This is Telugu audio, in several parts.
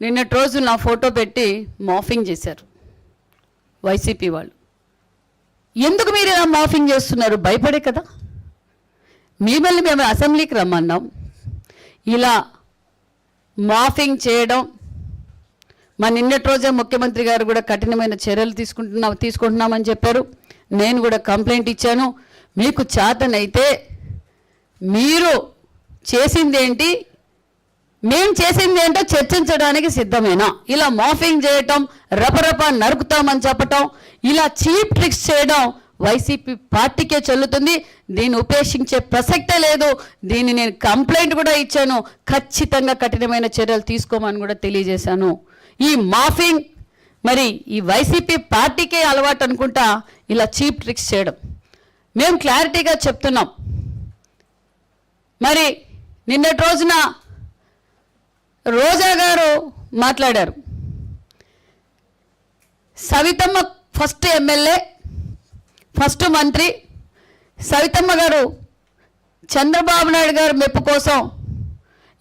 నిన్నటి రోజు నా ఫోటో పెట్టి మాఫింగ్ చేశారు వైసీపీ వాళ్ళు. ఎందుకు మీరు ఇలా మాఫింగ్ చేస్తున్నారు? భయపడే కదా. మిమ్మల్ని మేము అసెంబ్లీకి రమ్మన్నాం. ఇలా మాఫింగ్ చేయడం, మా నిన్నటి రోజే ముఖ్యమంత్రి గారు కూడా కఠినమైన చర్యలు తీసుకుంటున్నామని చెప్పారు. నేను కూడా కంప్లైంట్ ఇచ్చాను. మీకు చేతనైతే మీరు చేసిందేంటి, మేము చేసింది ఏంటో చర్చించడానికి సిద్ధమేనా? ఇలా మాఫింగ్ చేయటం, రపరప నరుకుతామని చెప్పటం, ఇలా చీప్ ట్రిక్స్ చేయడం వైసీపీ పార్టీకే చెల్లుతుంది. దీన్ని ఉపేక్షించే ప్రసక్తే లేదు. దీన్ని నేను కంప్లైంట్ కూడా ఇచ్చాను. ఖచ్చితంగా కఠినమైన చర్యలు తీసుకోమని కూడా తెలియజేశాను. ఈ మాఫింగ్ మరి ఈ వైసీపీ పార్టీకే అలవాటు అనుకుంటా ఇలా చీప్ ట్రిక్స్ చేయడం. మేము క్లారిటీగా చెప్తున్నాం. మరి నిన్నటి రోజున రోజా గారు మాట్లాడారు. సవితమ్మ ఫస్ట్ ఎమ్మెల్యే, ఫస్ట్ మంత్రి సవితమ్మ గారు చంద్రబాబు నాయుడు గారు మెప్పు కోసం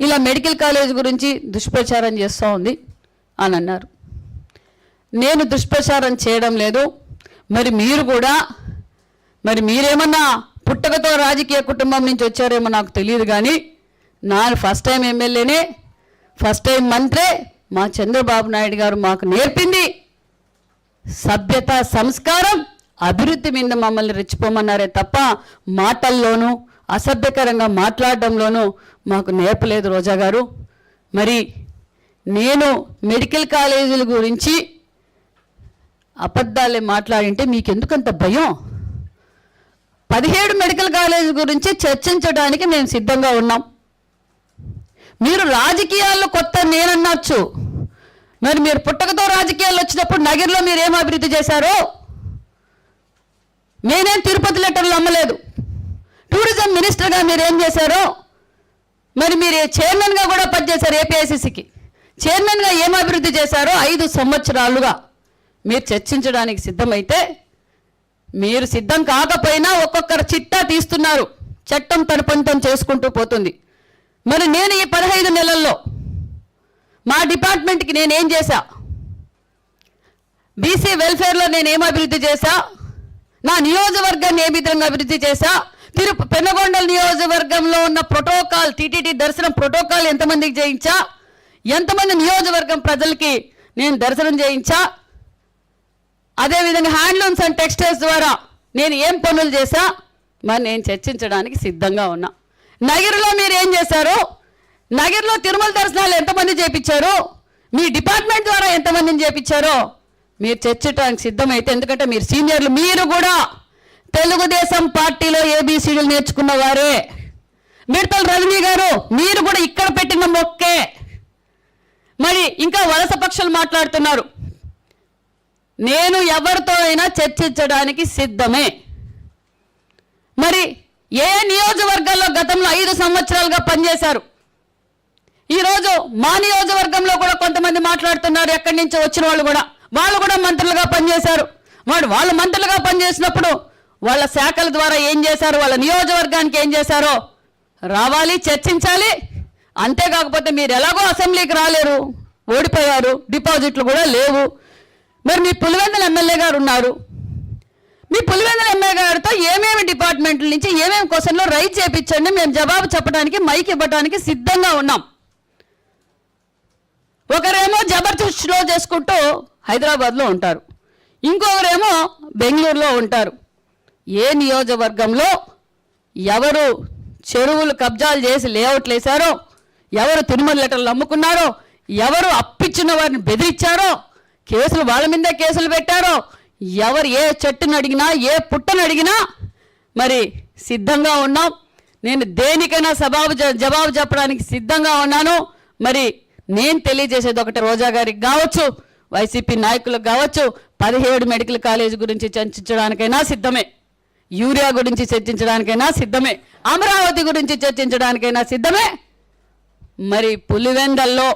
ఇలా మెడికల్ కాలేజ్ గురించి దుష్ప్రచారం చేస్తూ ఉంది అని అన్నారు. నేను దుష్ప్రచారం చేయడం లేదు. మరి మీరు కూడా మరి మీరేమన్నా పుట్టకతో రాజకీయ కుటుంబం నుంచి వచ్చారేమో నాకు తెలియదు, కానీ నా ఫస్ట్ టైం ఎమ్మెల్యేనే, ఫస్ట్ టైం మంత్రే. మా చంద్రబాబు నాయుడు గారు మాకు నేర్పింది సభ్యత, సంస్కారం, అభివృద్ధి మీద మమ్మల్ని రెచ్చిపోమన్నారే తప్ప మాటల్లోనూ అసభ్యకరంగా మాట్లాడడంలోనూ మాకు నేర్పలేదు రోజా గారు. మరి నేను మెడికల్ కాలేజీల గురించి అబద్ధాలే మాట్లాడింటే మీకెందుకంత భయం? 17 మెడికల్ కాలేజీ గురించి చర్చించడానికి మేము సిద్ధంగా ఉన్నాం. మీరు రాజకీయాల్లో కొత్త నేనన్నచ్చు. మరి మీరు పుట్టకతో రాజకీయాల్లో వచ్చినప్పుడు నగర్లో మీరు ఏం అభివృద్ధి చేశారో? నేనేం తిరుపతి లెటర్లు అమ్మలేదు. టూరిజం మినిస్టర్గా మీరు ఏం చేశారో? మరి మీరు చైర్మన్గా కూడా పనిచేశారు. ఏపీఐసీసీకి చైర్మన్గా ఏం అభివృద్ధి చేశారో 5 సంవత్సరాలుగా మీరు చర్చించడానికి సిద్ధమైతే, మీరు సిద్ధం కాకపోయినా ఒక్కొక్కరు చిట్టా తీస్తున్నారు. చట్టం తన పని చేసుకుంటూ పోతుంది. మరి నేను ఈ 15 నెలల్లో మా డిపార్ట్మెంట్కి నేనేం చేశా? బీసీ వెల్ఫేర్లో నేనేం అభివృద్ధి చేశా? నా నియోజకవర్గాన్ని ఏ విధంగా అభివృద్ధి చేశా? పెనుగొండ నియోజకవర్గంలో ఉన్న ప్రోటోకాల్, టీటీడీ దర్శనం ప్రోటోకాల్ ఎంతమందికి చేయించా? ఎంతమంది నియోజకవర్గం ప్రజలకి నేను దర్శనం చేయించా? అదేవిధంగా హ్యాండ్లూమ్స్ అండ్ టెక్స్టైల్స్ ద్వారా నేను ఏం పనులు చేశా? మరి నేను చర్చించడానికి సిద్ధంగా ఉన్నా. నగర్లో మీరు ఏం చేశారు? నగర్లో తిరుమల దర్శనాలు ఎంతమంది చేయించారు? మీ డిపార్ట్మెంట్ ద్వారా ఎంతమందిని చేయించారో మీరు చర్చించడానికి సిద్ధమైతే, ఎందుకంటే మీరు సీనియర్లు, మీరు కూడా తెలుగుదేశం పార్టీలో ఏబీసీడీలు నేర్చుకున్న వారే. మిడతల రజనీ గారు మీరు కూడా ఇక్కడ పెట్టిన మొక్కే. మరి ఇంకా వలస పక్షులు మాట్లాడుతున్నారు. నేను ఎవరితో అయినా చర్చించడానికి సిద్ధమే. మరి ఏ నియోజకవర్గాల్లో గతంలో 5 సంవత్సరాలుగా పనిచేశారు? ఈరోజు మా నియోజకవర్గంలో కూడా కొంతమంది మాట్లాడుతున్నారు. ఎక్కడి నుంచి వచ్చిన వాళ్ళు కూడా మంత్రులుగా పనిచేశారు. వాళ్ళు మంత్రులుగా పనిచేసినప్పుడు వాళ్ళ శాఖల ద్వారా ఏం చేశారు, వాళ్ళ నియోజకవర్గానికి ఏం చేశారో రావాలి, చర్చించాలి. అంతేకాకపోతే మీరు ఎలాగో అసెంబ్లీకి రాలేరు, ఓడిపోయారు, డిపాజిట్లు కూడా లేవు. మరి మీ పులివెందుల ఎమ్మెల్యే గారు ఉన్నారు. మీ పులివెందుల ఎమ్మెల్యే గారితో ఏమేమి డిపార్ట్మెంట్ల నుంచి ఏమేమి క్వశ్చన్లో రైట్ చేయించండి, మేము జవాబు చెప్పడానికి, మైక్ ఇవ్వడానికి సిద్ధంగా ఉన్నాం. ఒకరేమో జబర్దస్త్లో చేసుకుంటూ హైదరాబాద్లో ఉంటారు, ఇంకొకరేమో బెంగళూరులో ఉంటారు. ఏ నియోజకవర్గంలో ఎవరు చెరువులు కబ్జాలు చేసి లేఅవుట్లు వేశారో, ఎవరు తిరుమల లెటర్లు అమ్ముకున్నారో, ఎవరు అప్పిచ్చిన వారిని బెదిరించారో, కేసులు వాళ్ళ మీదే కేసులు పెట్టారో, ఎవరు ఏ చెట్టును అడిగినా, ఏ పుట్టను అడిగినా మరి సిద్ధంగా ఉన్నాం. నేను దేనికైనా జవాబు చెప్పడానికి సిద్ధంగా ఉన్నాను. మరి నేను తెలియజేసేది ఒకటి, రోజా గారికి కావచ్చు, వైసీపీ నాయకులకు కావచ్చు, 17 మెడికల్ కాలేజ్ గురించి చర్చించడానికైనా సిద్ధమే, యూరియా గురించి చర్చించడానికైనా సిద్ధమే, అమరావతి గురించి చర్చించడానికైనా సిద్ధమే. మరి పులివెందల్లో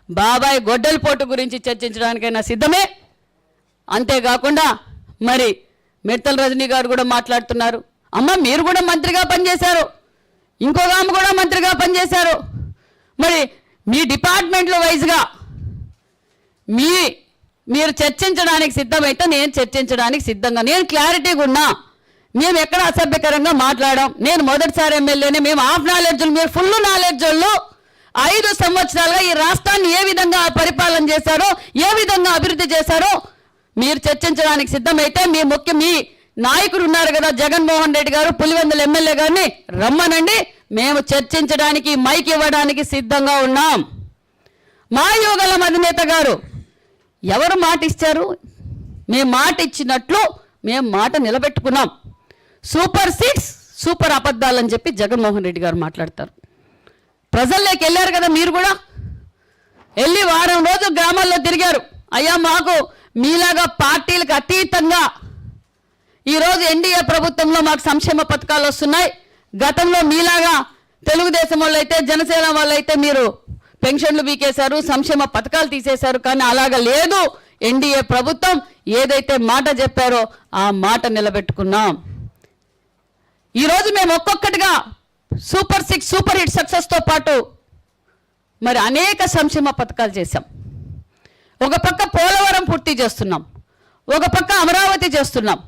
బాబాయ్ గొడ్డలిపోటు గురించి చర్చించడానికైనా సిద్ధమే. అంతేకాకుండా మరి మిడతల రజనీ గారు కూడా మాట్లాడుతున్నారు. అమ్మ మీరు కూడా మంత్రిగా పనిచేశారు, ఇంకొక ఆమె కూడా మంత్రిగా పనిచేశారు. మరి మీ డిపార్ట్మెంట్ల వైజ్గా మీరు చర్చించడానికి సిద్ధమైతే నేను చర్చించడానికి సిద్ధంగా, నేను క్లారిటీగా ఉన్నా. మేము ఎక్కడ అసభ్యకరంగా మాట్లాడాం. నేను మొదటిసారి ఎమ్మెల్యేనే, మేము హాఫ్ నాలెడ్జ్, మీరు ఫుల్ నాలెడ్జ్ వాళ్ళు. 5 సంవత్సరాలుగా ఈ రాష్ట్రాన్ని ఏ విధంగా పరిపాలన చేశారో, ఏ విధంగా అభివృద్ధి చేశారో మీరు చర్చించడానికి సిద్ధమైతే మీ నాయకుడు ఉన్నారు కదా జగన్మోహన్ రెడ్డి గారు, పులివెందుల ఎమ్మెల్యే గారిని రమ్మనండి. మేము చర్చించడానికి మైక్ ఇవ్వడానికి సిద్ధంగా ఉన్నాం. మా యువగలం అధినేత గారు ఎవరు మాట ఇచ్చారు? మేము మాట ఇచ్చినట్లు మేము మాట నిలబెట్టుకున్నాం. సూపర్ 6 సూపర్ అబద్ధాలని చెప్పి జగన్మోహన్ రెడ్డి గారు మాట్లాడతారు. ప్రజల్లోకి వెళ్ళారు కదా మీరు కూడా, వెళ్ళి వారం రోజులు గ్రామాల్లో తిరిగారు. అయ్యా మాకు మీలాగా పార్టీలకు అతీతంగా ఈరోజు ఎన్డీఏ ప్రభుత్వంలో మాకు సంక్షేమ పథకాలు వస్తున్నాయి. గతంలో మీలాగా తెలుగుదేశం వాళ్ళు అయితే, జనసేన వాళ్ళు అయితే మీరు పెన్షన్లు బీకేశారు, సంక్షేమ పథకాలు తీసేశారు. కానీ అలాగా లేదు. ఎన్డీఏ ప్రభుత్వం ఏదైతే మాట చెప్పారో ఆ మాట నిలబెట్టుకున్నాం. ఈరోజు మేము ఒక్కొక్కటిగా సూపర్ 6 సూపర్ హిట్ సక్సెస్తో పాటు మరి అనేక సంక్షేమ పథకాలు చేశాం. ఒక పక్క పోలవరం పూర్తి చేస్తున్నాం, ఒక పక్క అమరావతి చేస్తున్నాం,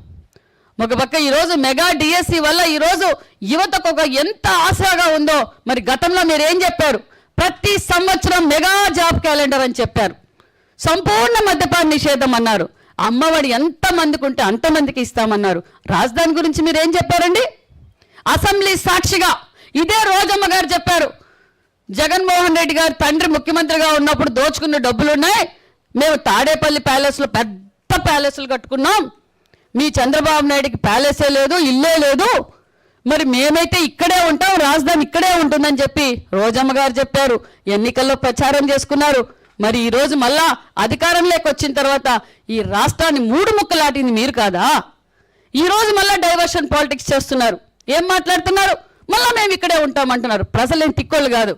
ఒక పక్క ఈరోజు మెగా డిఎస్సి వల్ల ఈరోజు యువతకు ఒక ఎంత ఆశగా ఉందో. మరి గతంలో మీరు ఏం చెప్పారు? ప్రతి సంవత్సరం మెగా జాబ్ క్యాలెండర్ అని చెప్పారు. సంపూర్ణ మద్యపాన నిషేధం అన్నారు. అమ్మఒడి ఎంతమందికి ఉంటే అంతమందికి ఇస్తామన్నారు. రాజధాని గురించి మీరు ఏం చెప్పారండి? అసెంబ్లీ సాక్షిగా ఇదే రోజమ్మ గారు చెప్పారు, జగన్మోహన్ రెడ్డి గారు తండ్రి ముఖ్యమంత్రిగా ఉన్నప్పుడు దోచుకున్న డబ్బులున్నాయి, మేము తాడేపల్లి ప్యాలెస్లో పెద్ద ప్యాలెస్లు కట్టుకున్నాం, మీ చంద్రబాబు నాయుడికి ప్యాలెసే లేదు, ఇల్లే లేదు, మరి మేమైతే ఇక్కడే ఉంటాం, రాజధాని ఇక్కడే ఉంటుందని చెప్పి రోజమ్మ గారు చెప్పారు. ఎన్నికల్లో ప్రచారం చేసుకున్నారు. మరి ఈరోజు మళ్ళా అధికారంలోకి వచ్చిన తర్వాత ఈ రాష్ట్రాన్ని 3 ముక్కలాటింది మీరు కాదా? ఈరోజు మళ్ళా డైవర్షన్ పాలిటిక్స్ చేస్తున్నారు. ఏం మాట్లాడుతున్నారు? మళ్ళా మేము ఇక్కడే ఉంటామంటున్నారు. ప్రజలేం తిక్కోళ్ళు కాదు.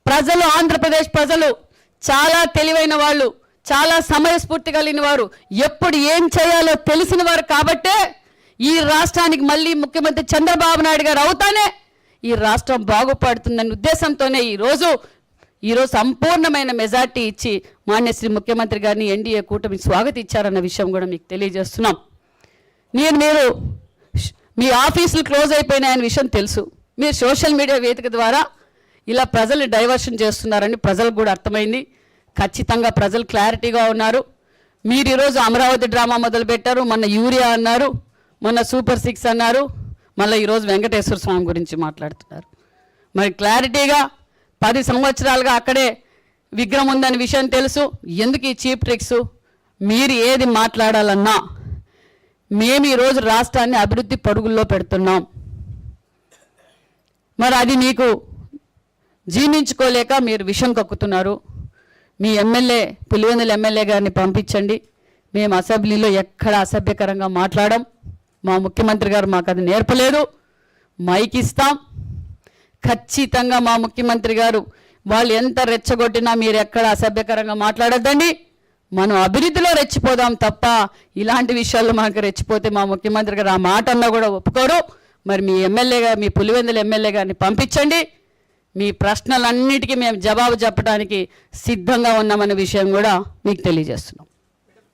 ప్రజలు, ఆంధ్రప్రదేశ్ ప్రజలు చాలా తెలివైన వాళ్ళు, చాలా సమయస్ఫూర్తి కలిగిన వారు, ఎప్పుడు ఏం చేయాలో తెలిసిన వారు. కాబట్టే ఈ రాష్ట్రానికి మళ్ళీ ముఖ్యమంత్రి చంద్రబాబు నాయుడు గారు అవుతానే ఈ రాష్ట్రం బాగుపడుతుందన్న ఉద్దేశంతోనే ఈరోజు సంపూర్ణమైన మెజార్టీ ఇచ్చి మాన్యశ్రీ ముఖ్యమంత్రి గారిని ఎన్డీఏ కూటమి స్వాగతించారన్న విషయం కూడా మీకు తెలియజేస్తున్నాం. మీరు మీ ఆఫీసులు క్లోజ్ అయిపోయినాయన్న విషయం తెలుసు. మీరు సోషల్ మీడియా వేదిక ద్వారా ఇలా ప్రజల్ని డైవర్షన్ చేస్తున్నారని ప్రజలకు కూడా అర్థమైంది. ఖచ్చితంగా ప్రజలు క్లారిటీగా ఉన్నారు. మీరు ఈరోజు అమరావతి డ్రామా మొదలుపెట్టారు, మొన్న యూరియా అన్నారు, మొన్న సూపర్ 6 అన్నారు, మళ్ళీ ఈరోజు వెంకటేశ్వర స్వామి గురించి మాట్లాడుతున్నారు. మరి క్లారిటీగా 10 సంవత్సరాలుగా అక్కడే విగ్రహం ఉందని విషయం తెలుసు. ఎందుకు ఈ చీప్ ట్రిక్స్? మీరు ఏది మాట్లాడాలన్నా మేము ఈరోజు రాష్ట్రాన్ని అభివృద్ధి పరుగుల్లో పెడుతున్నాం. మరి అది మీకు జీర్ణించుకోలేక మీరు విషం కక్కుతున్నారు. మీ ఎమ్మెల్యే, పులివెందుల ఎమ్మెల్యే గారిని పంపించండి. మేము అసెంబ్లీలో ఎక్కడ అసభ్యకరంగా మాట్లాడాం. మా ముఖ్యమంత్రి గారు మాకు అది నేర్పలేదు. మైక్ ఇస్తాం. ఖచ్చితంగా మా ముఖ్యమంత్రి గారు వాళ్ళు ఎంత రెచ్చగొట్టినా మీరు ఎక్కడ అసభ్యకరంగా మాట్లాడొద్దండి. మనం అభివృద్ధిలో రెచ్చిపోదాం తప్ప ఇలాంటి విషయాల్లో మనకు రెచ్చిపోతే మా ముఖ్యమంత్రి గారు ఆ మాట అన్నా కూడా ఒప్పుకోరు. మరి మీ ఎమ్మెల్యేగా, మీ పులివెందుల ఎమ్మెల్యే గారిని పంపించండి. మీ ప్రశ్నలన్నిటికీ మేము జవాబు చెప్పడానికి సిద్ధంగా ఉన్నామనే విషయం కూడా మీకు తెలియజేస్తున్నాం.